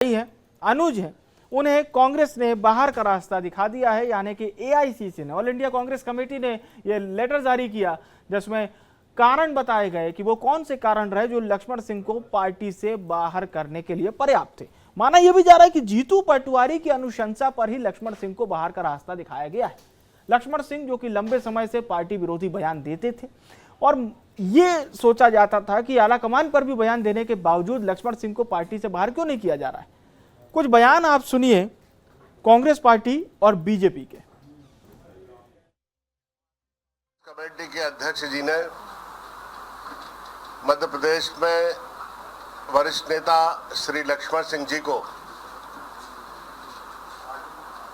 है, अनुज है, उन्हें कांग्रेस ने बाहर का रास्ता दिखा दिया है। यानी कि एआईसीसी ने, ऑल इंडिया कांग्रेस कमेटी ने यह लेटर जारी किया जिसमें कारण बताए गए कि वो कौन से कारण रहे जो लक्ष्मण सिंह को पार्टी से बाहर करने के लिए पर्याप्त थे। माना यह भी जा रहा है कि जीतू पटवारी की अनुशंसा पर ही लक्ष्मण सिंह को बाहर का रास्ता दिखाया गया है। लक्ष्मण सिंह जो कि लंबे समय से पार्टी विरोधी बयान देते थे और ये सोचा जाता था कि आलाकमान पर भी बयान देने के बावजूद लक्ष्मण सिंह को पार्टी से बाहर क्यों नहीं किया जा रहा है। कुछ बयान आप सुनिए कांग्रेस पार्टी और बीजेपी के। कमेटी के अध्यक्ष जी ने मध्य प्रदेश में वरिष्ठ नेता श्री लक्ष्मण सिंह जी को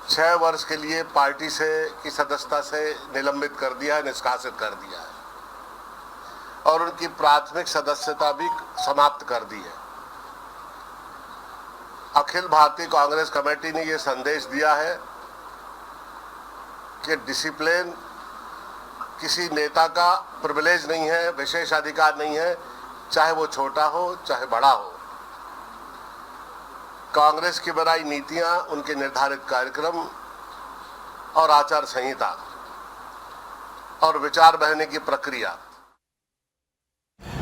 6 वर्ष के लिए पार्टी से की सदस्यता से निलंबित कर दिया है, निष्कासित कर दिया है और उनकी प्राथमिक सदस्यता भी समाप्त कर दी है। अखिल भारतीय कांग्रेस कमेटी ने यह संदेश दिया है कि डिसिप्लिन किसी नेता का प्रिविलेज नहीं है, विशेष अधिकार नहीं है, चाहे वो छोटा हो चाहे बड़ा हो। कांग्रेस की बनाई नीतियां, उनके निर्धारित कार्यक्रम और आचार संहिता और विचार बहने की प्रक्रिया।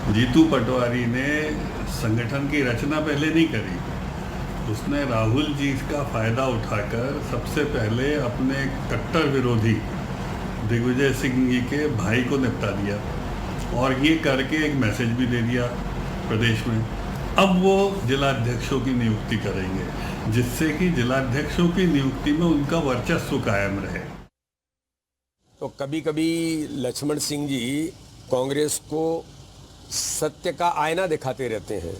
जीतू पटवारी ने संगठन की रचना पहले नहीं करी, उसने राहुल जी का फायदा उठाकर सबसे पहले अपने कट्टर विरोधी दिग्विजय सिंह जी के भाई को निपटा दिया और ये करके एक मैसेज भी दे दिया प्रदेश में। अब वो जिलाध्यक्षों की नियुक्ति करेंगे जिससे कि जिलाध्यक्षों की नियुक्ति में उनका वर्चस्व कायम रहे। तो कभी कभी लक्ष्मण सिंह जी कांग्रेस को सत्य का आईना दिखाते रहते हैं,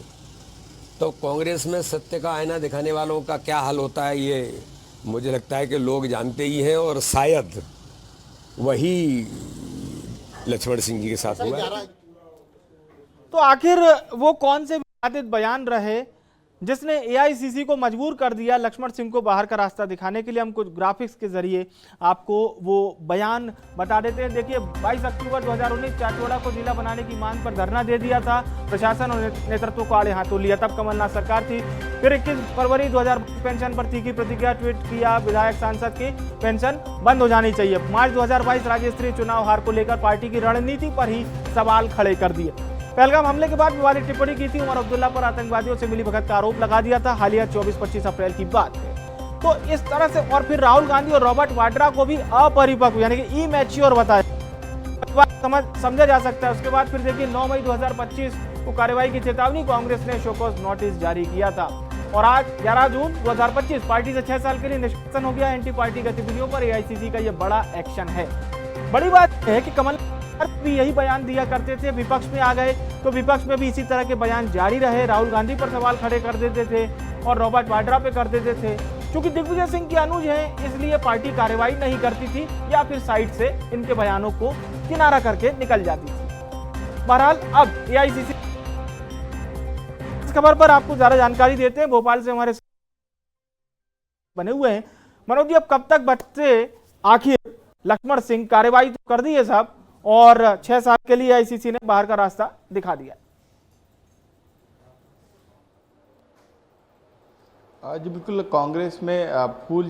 तो कांग्रेस में सत्य का आईना दिखाने वालों का क्या हाल होता है ये मुझे लगता है कि लोग जानते ही हैं और शायद वही लक्ष्मण सिंह जी के साथ हुआ है। तो आखिर वो कौन से विवादित बयान रहे जिसने एआईसीसी को मजबूर कर दिया लक्ष्मण सिंह को बाहर का रास्ता दिखाने के लिए? हम कुछ ग्राफिक्स के जरिए आपको वो बयान बता देते हैं। देखिए, 22 अक्टूबर 2019 चाचौड़ा को जिला बनाने की मांग पर धरना दे दिया था, प्रशासन और नेतृत्व को आड़े हाथों लिया, तब कमलनाथ सरकार थी। फिर 21 फरवरी 2022 पेंशन पर तीखी प्रतिक्रिया ट्वीट किया, विधायक सांसद की पेंशन बंद हो जानी चाहिए। मार्च 2022 राज्य स्तरीय चुनाव हार को लेकर पार्टी की रणनीति पर ही सवाल खड़े कर दिए। पहलगाम हमले के बाद विवादित टिप्पणी की थी, उमर अब्दुल्ला पर आतंकवादियों से मिलीभगत का आरोप लगा दिया था। हालिया 24-25 अप्रैल की बात है। तो इस तरह से और फिर राहुल गांधी और रॉबर्ट वाड्रा को भी अपरिपक्व यानी कि इमैच्योर बताया, समझा जा सकता है। उसके बाद फिर देखिए 9 मई 2025 को कार्रवाई की चेतावनी कांग्रेस ने शोकॉज नोटिस जारी किया था और आज 11 जून 2025 पार्टी से 6 साल के लिए निष्कासन हो गया। एंटी पार्टी गतिविधियों पर एआईसीसी का यह बड़ा एक्शन है। बड़ी बात है कि कमल भी यही बयान दिया करते थे, विपक्ष में आ गए तो विपक्ष में भी इसी तरह के बयान जारी रहे। राहुल गांधी पर सवाल खड़े कर देते थे और रॉबर्ट वाड्रा पे कर देते थे। क्योंकि दिग्विजय सिंह की अनुज हैं इसलिए पार्टी कार्रवाई नहीं करती थी या फिर साइड से इनके बयानों को किनारा करके निकल जाती थी। बहरहाल अब एआईसीसी इस खबर पर आपको ज्यादा जानकारी देते हैं, भोपाल से हमारे बने हुए हैं मनोज जी। अब कब तक बचते आखिर लक्ष्मण सिंह? कार्रवाई तो कर दी है साहब और 6 साल के लिए आईसीसी ने बाहर का रास्ता दिखा दिया। आज बिल्कुल कांग्रेस में फूल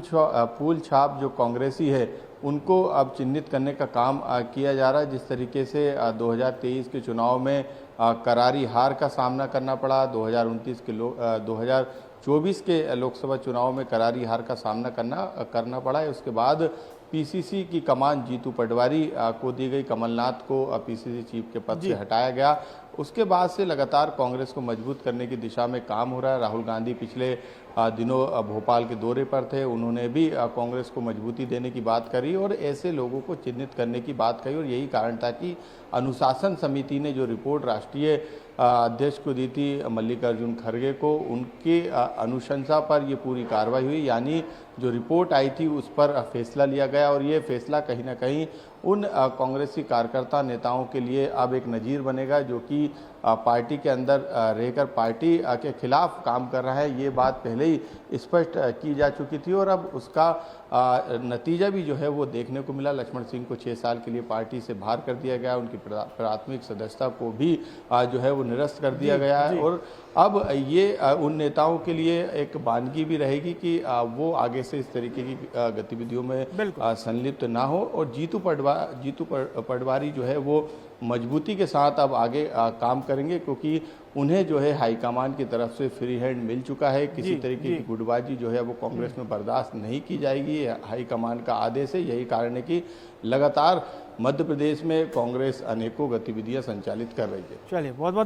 छाप जो कांग्रेसी है उनको अब चिन्हित करने का काम किया जा रहा है। जिस तरीके से 2023 के चुनाव में करारी हार का सामना करना पड़ा, 2024 के लोकसभा चुनाव में करारी हार का सामना करना पड़ा है। उसके बाद पीसीसी की कमान जीतू पटवारी को दी गई, कमलनाथ को पीसीसी चीफ के पद से हटाया गया। उसके बाद से लगातार कांग्रेस को मजबूत करने की दिशा में काम हो रहा है। राहुल गांधी पिछले दिनों भोपाल के दौरे पर थे, उन्होंने भी कांग्रेस को मजबूती देने की बात करी और ऐसे लोगों को चिन्हित करने की बात कही और यही कारण था कि अनुशासन समिति ने जो रिपोर्ट राष्ट्रीय अध्यक्ष को दी थी मल्लिकार्जुन खड़गे को, उनकी अनुशंसा पर ये पूरी कार्रवाई हुई। यानी जो रिपोर्ट आई थी उस पर फैसला लिया गया और ये फैसला कहीं ना कहीं उन कांग्रेसी कार्यकर्ता नेताओं के लिए अब एक नज़ीर बनेगा जो कि पार्टी के अंदर रहकर पार्टी के खिलाफ काम कर रहा है, ये बात पहले ही स्पष्ट की जा चुकी थी और अब उसका नतीजा भी जो है वो देखने को मिला। लक्ष्मण सिंह को 6 साल के लिए पार्टी से बाहर कर दिया गया, उनकी प्राथमिक सदस्यता को भी जो है वो निरस्त कर दिया गया है और अब ये उन नेताओं के लिए एक वानगी भी रहेगी कि वो आगे से इस तरीके की गतिविधियों में संलिप्त ना हो और जीतू पटवारी जो है वो मजबूती के साथ अब आगे काम करेंगे, क्योंकि उन्हें जो है हाईकमान की तरफ से फ्री हैंड मिल चुका है। किसी तरीके की गुटबाजी जो है वो कांग्रेस में बर्दाश्त नहीं की जाएगी, हाईकमान का आदेश है। यही कारण है कि लगातार मध्य प्रदेश में कांग्रेस अनेकों गतिविधियां संचालित कर रही है। चलिए, बहुत बहुत